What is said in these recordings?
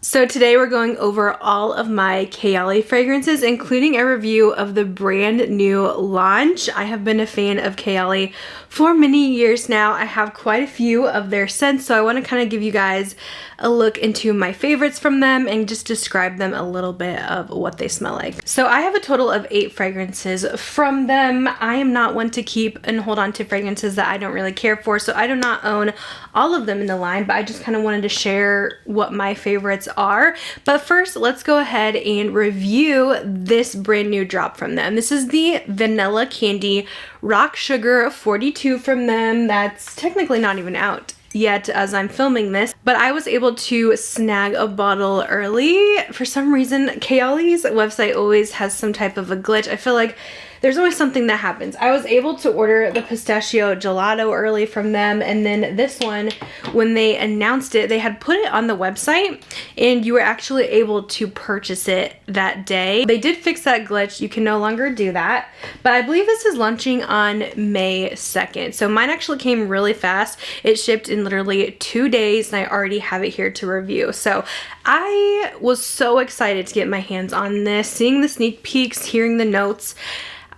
So today we're going over all of my Kayali fragrances, including a review of the brand new launch. I have been a fan of Kayali for many years now. I have quite a few of their scents, so I want to kind of give you guys a look into my favorites from them and just describe them a little bit of what they smell like. So I have a total of 8 fragrances from them. I am not one to keep and hold on to fragrances that I don't really care for, so I do not own all of them in the line, but I just kind of wanted to share what my favorites are. But first, let's go ahead and review this brand new drop from them. This is the Vanilla Candy Rock Sugar 42 from them. That's technically not even out yet as I'm filming this, but I was able to snag a bottle early. For some reason, Kayali's website always has some type of a glitch. I feel like there's always something that happens. I was able to order the Pistachio Gelato early from them, and then this one, when they announced it, they had put it on the website and you were actually able to purchase it that day. They did fix that glitch. You can no longer do that, but I believe this is launching on May 2nd. So mine actually came really fast. It shipped in literally 2 days and I already have it here to review. So I was so excited to get my hands on this, seeing the sneak peeks, hearing the notes.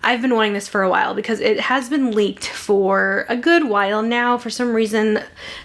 I've been wanting this for a while because it has been leaked for a good while now. For some reason,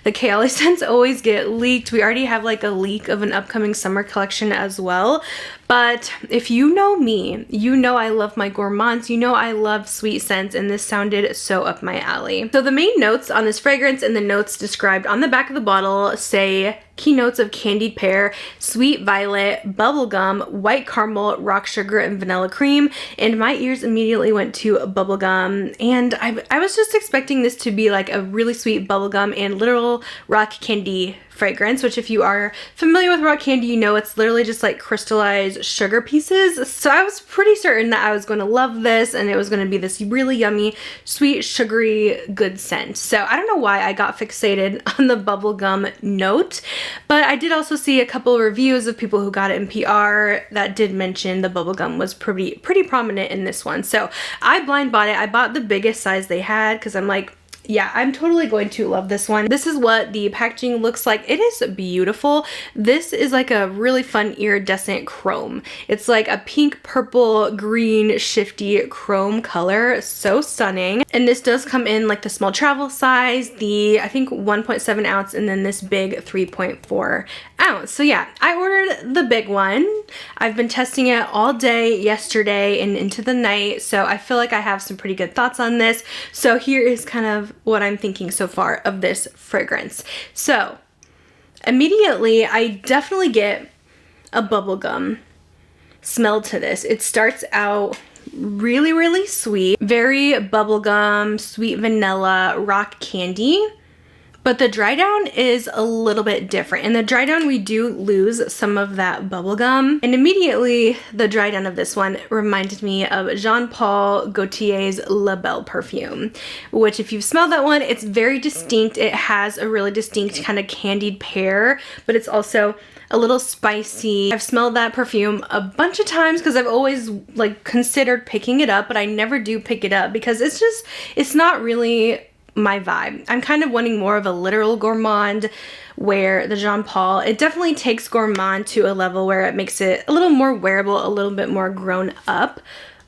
the Kayali scents always get leaked. We already have like a leak of an upcoming summer collection as well. But if you know me, you know I love my gourmands, you know I love sweet scents, and this sounded so up my alley. So the main notes on this fragrance and the notes described on the back of the bottle say keynotes of candied pear, sweet violet, bubblegum, white caramel, rock sugar, and vanilla cream. And my ears immediately went to bubblegum. And I was just expecting this to be like a really sweet bubblegum and literal rock candy fragrance, which if you are familiar with rock candy, you know it's literally just like crystallized sugar pieces. So I was pretty certain that I was going to love this and it was going to be this really yummy, sweet, sugary, good scent. So I don't know why I got fixated on the bubblegum note, but I did also see a couple of reviews of people who got it in PR that did mention the bubblegum was pretty prominent in this one. So I blind bought it. I bought the biggest size they had because I'm like, yeah, I'm totally going to love this one. This is what the packaging looks like. It is beautiful. This is like a really fun iridescent chrome. It's like a pink, purple, green, shifty chrome color. So stunning. And this does come in like the small travel size, the I think 1.7 ounce, and then this big 3.4 ounce. So yeah, I ordered the big one. I've been testing it all day yesterday and into the night, so I feel like I have some pretty good thoughts on this. So here is kind of what I'm thinking so far of this fragrance. So immediately I definitely get a bubblegum smell to this. It starts out really sweet, very bubblegum, sweet vanilla, rock candy. But the dry down is a little bit different. In the dry down, we do lose some of that bubblegum. And immediately, the dry down of this one reminded me of Jean Paul Gaultier's La Belle perfume, which if you've smelled that one, it's very distinct. It has a really distinct kind of candied pear, but it's also a little spicy. I've smelled that perfume a bunch of times because I've always like considered picking it up, but I never do pick it up because it's not really my vibe. I'm kind of wanting more of a literal gourmand, where the Jean Paul, it definitely takes gourmand to a level where it makes it a little more wearable, a little bit more grown up.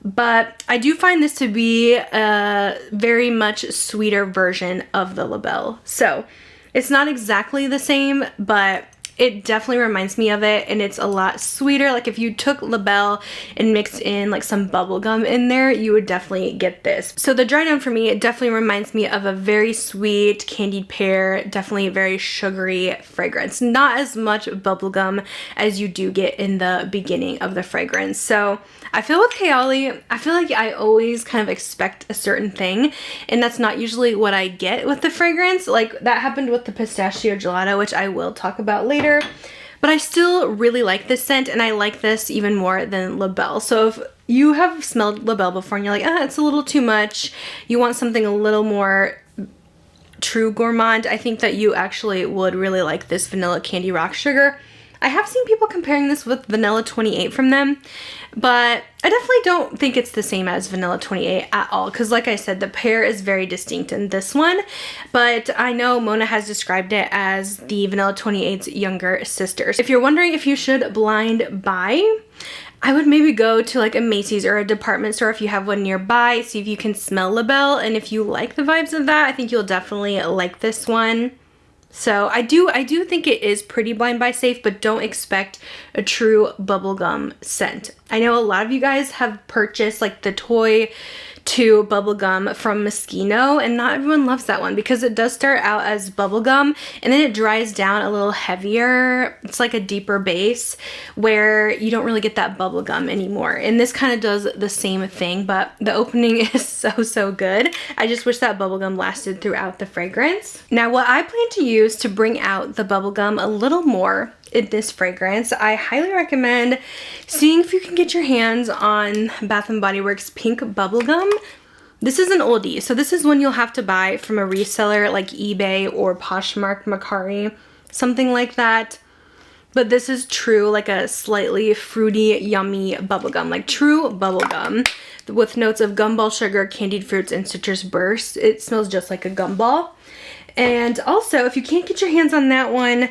But I do find this to be a very much sweeter version of the La Belle. So it's not exactly the same, but it definitely reminds me of it, and it's a lot sweeter. Like if you took La Belle and mixed in like some bubble gum in there, you would definitely get this. So the dry down for me, it definitely reminds me of a very sweet candied pear, definitely very sugary fragrance. Not as much bubblegum as you do get in the beginning of the fragrance. So I feel with Kayali, I feel like I always kind of expect a certain thing, and that's not usually what I get with the fragrance. Like that happened with the Pistachio Gelato, which I will talk about later. But I still really like this scent, and I like this even more than La Belle. So if you have smelled La Belle before and you're like, it's a little too much, you want something a little more true gourmand, I think that you actually would really like this Vanilla Candy Rock Sugar. I have seen people comparing this with Vanilla 28 from them, but I definitely don't think it's the same as Vanilla 28 at all, because like I said, the pair is very distinct in this one, but I know Mona has described it as the Vanilla 28's younger sisters. If you're wondering if you should blind buy, I would maybe go to like a Macy's or a department store if you have one nearby, see if you can smell LaBelle, and if you like the vibes of that, I think you'll definitely like this one. So I do think it is pretty blind buy safe, but don't expect a true bubblegum scent. I know a lot of you guys have purchased like the Toy to bubblegum from Moschino, and not everyone loves that one because it does start out as bubblegum and then it dries down a little heavier. It's like a deeper base where you don't really get that bubblegum anymore. And this kind of does the same thing, but the opening is so good. I just wish that bubblegum lasted throughout the fragrance. Now, what I plan to use to bring out the bubblegum a little more in this fragrance, I highly recommend seeing if you can get your hands on Bath & Body Works Pink Bubblegum. This is an oldie, so this is one you'll have to buy from a reseller like eBay or Poshmark, Mercari, something like that. But this is true, like a slightly fruity, yummy bubblegum, like true bubblegum with notes of gumball sugar, candied fruits, and citrus burst. It smells just like a gumball. And also, if you can't get your hands on that one,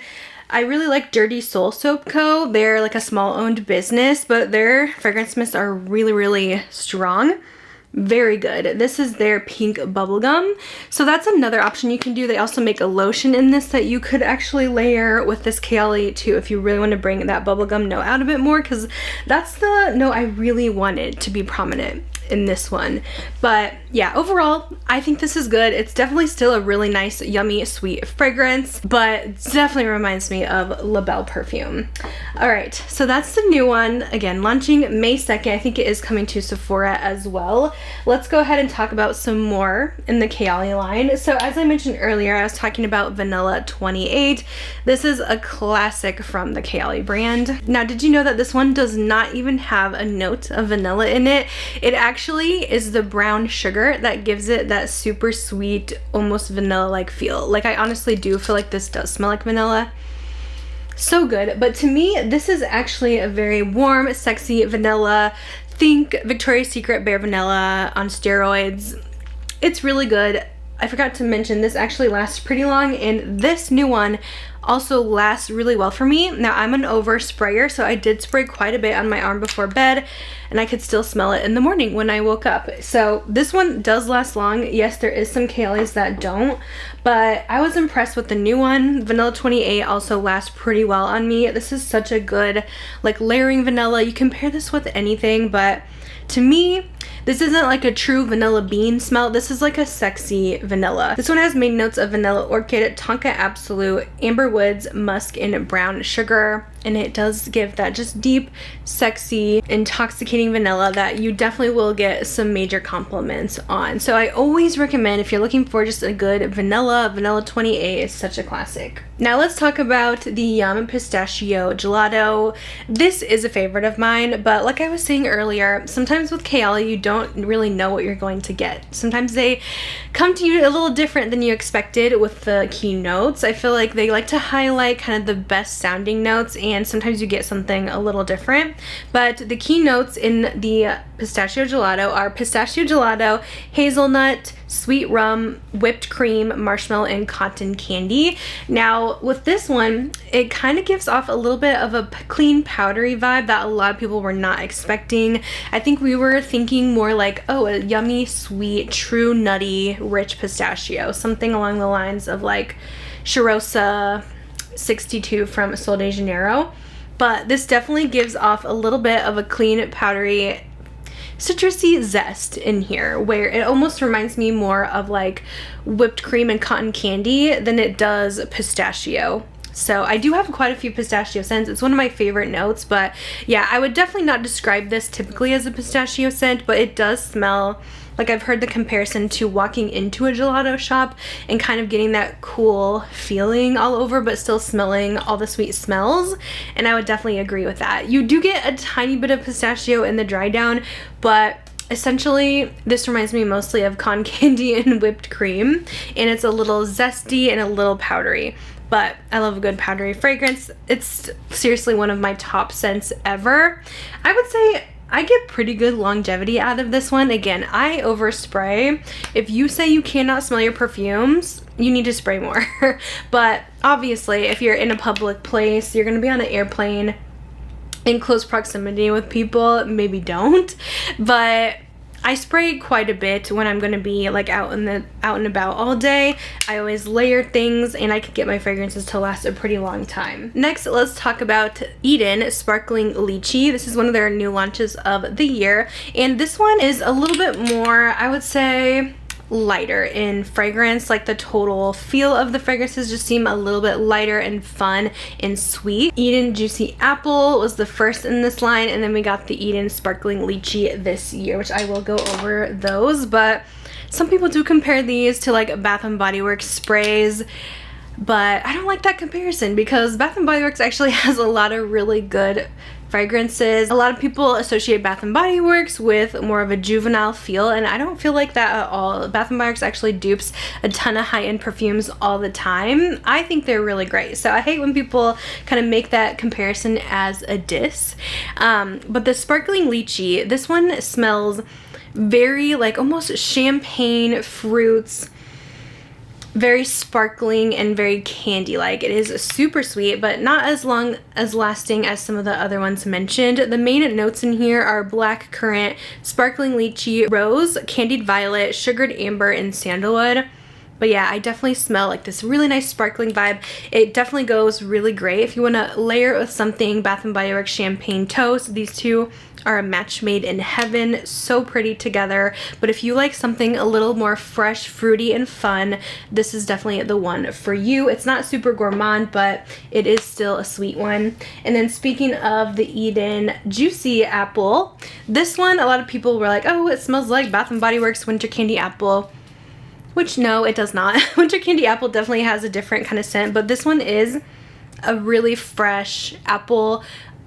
I really like Dirty Soul Soap Co. They're like a small owned business, but their fragrance mists are really strong. Very good. This is their pink bubblegum. So that's another option you can do. They also make a lotion in this that you could actually layer with this Kayali too if you really want to bring that bubblegum note out a bit more, because that's the note I really wanted to be prominent in this one. But yeah, overall, I think this is good. It's definitely still a really nice, yummy, sweet fragrance, but it definitely reminds me of LaBelle Perfume. All right, so that's the new one. Again, launching May 2nd. I think it is coming to Sephora as well. Let's go ahead and talk about some more in the Kayali line. So as I mentioned earlier, I was talking about Vanilla 28. This is a classic from the Kayali brand. Now, did you know that this one does not even have a note of vanilla in it? It actually is the brown sugar that gives it that super sweet, almost vanilla-like feel. Like, I honestly do feel like this does smell like vanilla. So good. But to me, this is actually a very warm, sexy vanilla. Think Victoria's Secret Bare Vanilla on steroids. It's really good. I forgot to mention this actually lasts pretty long, and this new one also lasts really well for me. Now, I'm an over sprayer, so I did spray quite a bit on my arm before bed, and I could still smell it in the morning when I woke up. So this one does last long. Yes, there is some Kayalis that don't, but I was impressed with the new one. Vanilla 28 also lasts pretty well on me. This is such a good, like, layering vanilla. You can pair this with anything, but to me, this isn't like a true vanilla bean smell. This is like a sexy vanilla. This one has main notes of vanilla orchid, tonka absolute, amber woods, musk, and brown sugar. And it does give that just deep, sexy, intoxicating vanilla that you definitely will get some major compliments on. So I always recommend, if you're looking for just a good vanilla, Vanilla 28 is such a classic. Now let's talk about the Yum Pistachio Gelato. This is a favorite of mine, but like I was saying earlier, sometimes with Kayali, you don't really know what you're going to get. Sometimes they come to you a little different than you expected with the key notes. I feel like they like to highlight kind of the best sounding notes, and sometimes you get something a little different. But the key notes in the Pistachio Gelato are pistachio gelato, hazelnut, sweet rum, whipped cream, marshmallow, and cotton candy. Now with this one, it kind of gives off a little bit of a clean, powdery vibe that a lot of people were not expecting. I think we were thinking more like, oh, a yummy, sweet, true, nutty, rich pistachio. Something along the lines of like Charosa 62 from Sol de Janeiro. But this definitely gives off a little bit of a clean, powdery, citrusy zest in here, where it almost reminds me more of like whipped cream and cotton candy than it does pistachio. So I do have quite a few pistachio scents. It's one of my favorite notes, but yeah, I would definitely not describe this typically as a pistachio scent, but it does smell like, I've heard the comparison to walking into a gelato shop and kind of getting that cool feeling all over, but still smelling all the sweet smells. And I would definitely agree with that. You do get a tiny bit of pistachio in the dry down, but essentially this reminds me mostly of cotton candy and whipped cream, and it's a little zesty and a little powdery. but I love a good powdery fragrance. It's seriously one of my top scents ever. I would say I get pretty good longevity out of this one. Again, I overspray. If you say you cannot smell your perfumes, you need to spray more. But obviously, if you're in a public place, you're gonna be on an airplane in close proximity with people, maybe don't. But I spray quite a bit when I'm gonna be like out and about all day. I always layer things and I can get my fragrances to last a pretty long time. Next, let's talk about Eden Sparkling Lychee. This is one of their new launches of the year, and this one is a little bit more, I would say, lighter in fragrance. Like the total feel of the fragrances just seem a little bit lighter and fun and sweet. Eden Juicy Apple was the first in this line, and then we got the Eden Sparkling Lychee this year, which I will go over those. But some people do compare these to like Bath & Body Works sprays, but I don't like that comparison because Bath & Body Works actually has a lot of really good fragrances. A lot of people associate Bath & Body Works with more of a juvenile feel, and I don't feel like that at all. Bath & Body Works actually dupes a ton of high-end perfumes all the time. I think they're really great, so I hate when people kind of make that comparison as a diss. But the Sparkling Lychee, this one smells very like almost champagne fruits, very sparkling and very candy-like. It is super sweet, but not as long as lasting as some of the other ones mentioned. The main notes in here are black currant, sparkling lychee, rose, candied violet, sugared amber, and sandalwood. But yeah, I definitely smell like this really nice sparkling vibe. It definitely goes really great if you want to layer it with something Bath & Body Works Champagne Toast. These two are a match made in heaven, so pretty together. But if you like something a little more fresh, fruity, and fun, this is definitely the one for you. It's not super gourmand, but it is still a sweet one. And then speaking of the Eden Juicy Apple, this one, a lot of people were like, oh, it smells like Bath & Body Works Winter Candy Apple. Which, no, it does not. Winter Candy Apple definitely has a different kind of scent, but this one is a really fresh apple,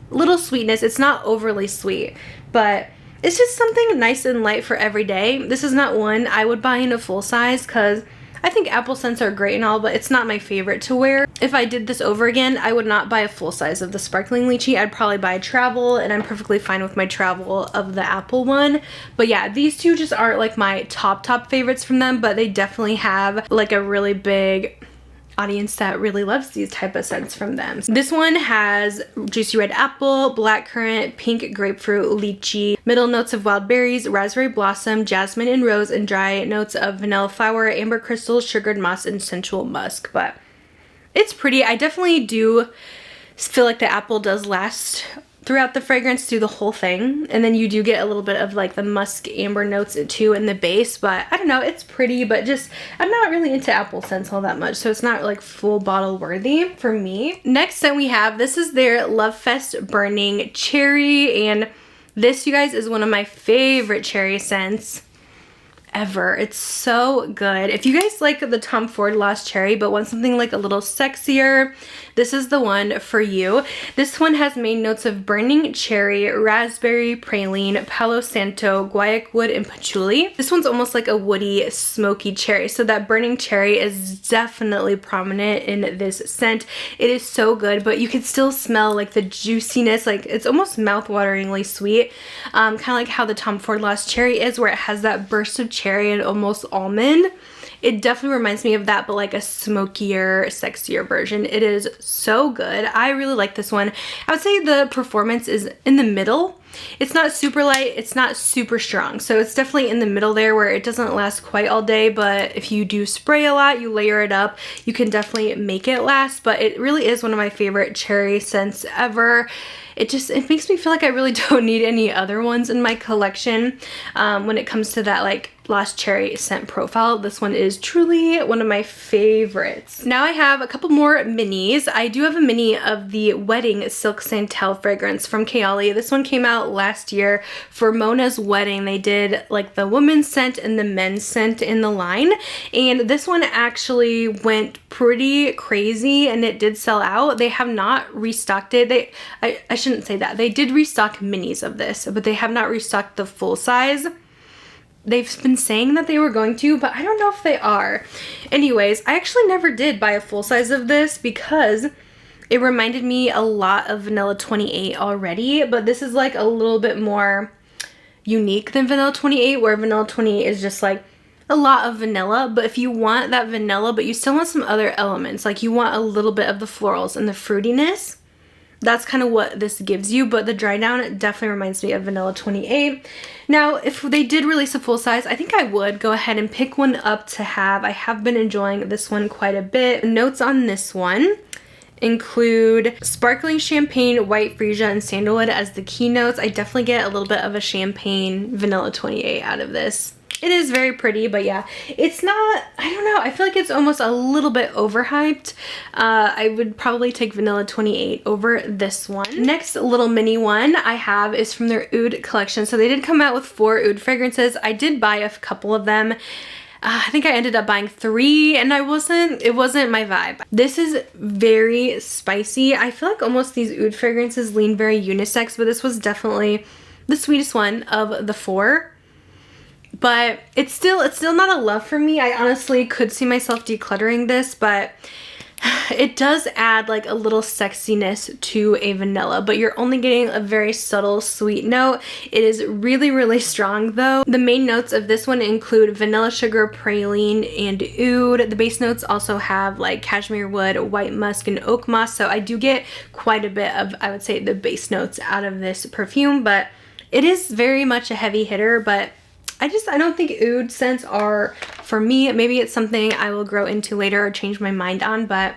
little sweetness. It's not overly sweet, but it's just something nice and light for every day. This is not one I would buy in a full size because I think apple scents are great and all, but it's not my favorite to wear. If I did this over again, I would not buy a full size of the Sparkling Lychee. I'd probably buy a travel, and I'm perfectly fine with my travel of the apple one. But yeah, these two just aren't like my top favorites from them, but they definitely have like a really big audience that really loves these type of scents from them. This one has juicy red apple, black currant, pink grapefruit, lychee, middle notes of wild berries, raspberry blossom, jasmine and rose, and dry notes of vanilla flower, amber crystals, sugared moss, and sensual musk. But it's pretty. I definitely do feel like the apple does last throughout the fragrance, through the whole thing, and then you do get a little bit of like the musk amber notes too in the base. But I don't know, it's pretty, but just I'm not really into apple scents all that much, so it's not like full bottle worthy for me. Next scent we have, this is their Lovefest Burning Cherry, and this, you guys, is one of my favorite cherry scents ever. It's so good. If you guys like the Tom Ford Lost Cherry but want something like a little sexier, this is the one for you. This one has main notes of burning cherry, raspberry, praline, palo santo, guaiac wood, and patchouli. This one's almost like a woody, smoky cherry, so that burning cherry is definitely prominent in this scent. It is so good, but you can still smell like the juiciness, like it's almost mouth-wateringly sweet, kind of like how the Tom Ford Lost Cherry is, where it has that burst of cherry and almost almond. It definitely reminds me of that, but like a smokier, sexier version. It is so good. I really like this one. I would say the performance is in the middle. It's not super light, it's not super strong, so it's definitely in the middle there where it doesn't last quite all day, but if you do spray a lot, you layer it up, you can definitely make it last. But it really is one of my favorite cherry scents ever. It makes me feel like I really don't need any other ones in my collection when it comes to that like Lost Cherry scent profile. This one is truly one of my favorites. Now I have a couple more minis. I do have a mini of the Wedding Silk Santal fragrance from Kayali. This one came out last year for Mona's wedding. They did like the women's scent and the men's scent in the line, and this one actually went pretty crazy and it did sell out. They have not restocked it. I shouldn't say that. They did restock minis of this, but they have not restocked the full size. they've been saying that they were going to, but I don't know if they are. Anyways, I actually never did buy a full size of this because it reminded me a lot of Vanilla 28 already, but this is like a little bit more unique than Vanilla 28, where Vanilla 28 is just like a lot of vanilla. But if you want that vanilla, but you still want some other elements, like you want a little bit of the florals and the fruitiness, that's kind of what this gives you. But the dry down definitely reminds me of Vanilla 28. Now, if they did release a full size, I think I would go ahead and pick one up to have. I have been enjoying this one quite a bit. Notes on this one include sparkling champagne, white freesia, and sandalwood as the keynotes. I definitely get a little bit of a champagne Vanilla 28 out of this. It is very pretty, but yeah, it's not, I don't know, I feel like it's almost a little bit overhyped. I would probably take Vanilla 28 over this one. Next little mini one I have is from their Oud collection. So they did come out with 4 Oud fragrances. I did buy a couple of them. I think I ended up buying 3 and it wasn't my vibe. This is very spicy. I feel like almost these Oud fragrances lean very unisex, but this was definitely the sweetest one of the 4. But it's still not a love for me. I honestly could see myself decluttering this, but it does add like a little sexiness to a vanilla, but you're only getting a very subtle sweet note. It is really, really strong though. The main notes of this one include vanilla sugar, praline, and oud. The base notes also have like cashmere wood, white musk, and oak moss. So I do get quite a bit of, I would say, the base notes out of this perfume, but it is very much a heavy hitter. But I don't think oud scents are for me. Maybe it's something I will grow into later or change my mind on, but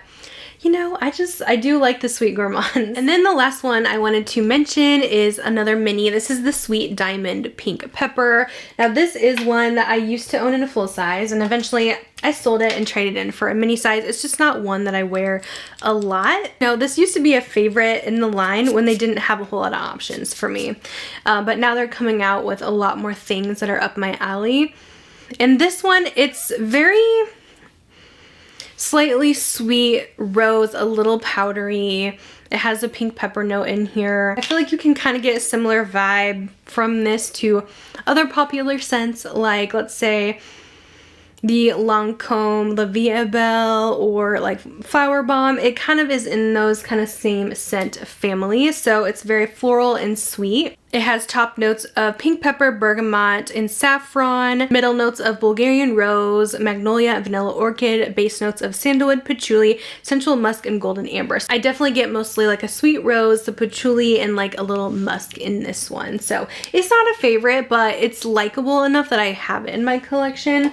you know, I do like the Sweet Gourmand. And then the last one I wanted to mention is another mini. This is the Sweet Diamond Pink Pepper. Now this is one that I used to own in a full size, and eventually I sold it and traded in for a mini size. It's just not one that I wear a lot. Now this used to be a favorite in the line when they didn't have a whole lot of options for me. But now they're coming out with a lot more things that are up my alley. And this one, it's very slightly sweet rose, a little powdery. It has a pink pepper note in here. I feel like you can kind of get a similar vibe from this to other popular scents, like let's say the Lancôme, La Vie est Belle, or like Flower Bomb. It kind of is in those kind of same scent family, so it's very floral and sweet. It has top notes of pink pepper, bergamot, and saffron, middle notes of Bulgarian rose, magnolia, and vanilla orchid, base notes of sandalwood, patchouli, sensual musk, and golden amber. I definitely get mostly like a sweet rose, the patchouli, and like a little musk in this one. So it's not a favorite, but it's likable enough that I have it in my collection.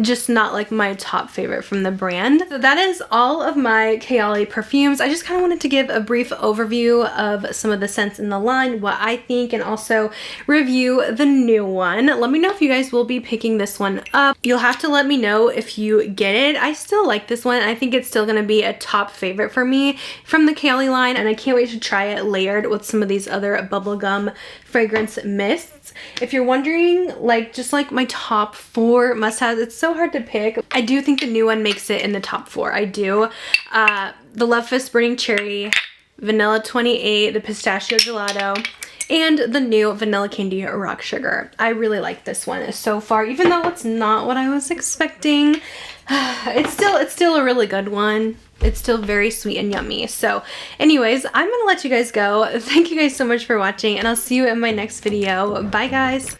Just not like my top favorite from the brand. So that is all of my Kayali perfumes. I just kind of wanted to give a brief overview of some of the scents in the line, what I think, and also review the new one. Let me know if you guys will be picking this one up. You'll have to let me know if you get it. I still like this one. I think it's still going to be a top favorite for me from the Kayali line, and I can't wait to try it layered with some of these other bubblegum fragrance mists. If you're wondering, like, just like my top 4 must-haves, it's so hard to pick. I do think the new one makes it in the top 4. I do. The Lovefest Burning Cherry, Vanilla 28, the Pistachio Gelato, and the new Vanilla Candy Rock Sugar. I really like this one so far, even though it's not what I was expecting. It's still a really good one. It's still very sweet and yummy. So anyways, I'm gonna let you guys go. Thank you guys so much for watching, and I'll see you in my next video. Bye guys.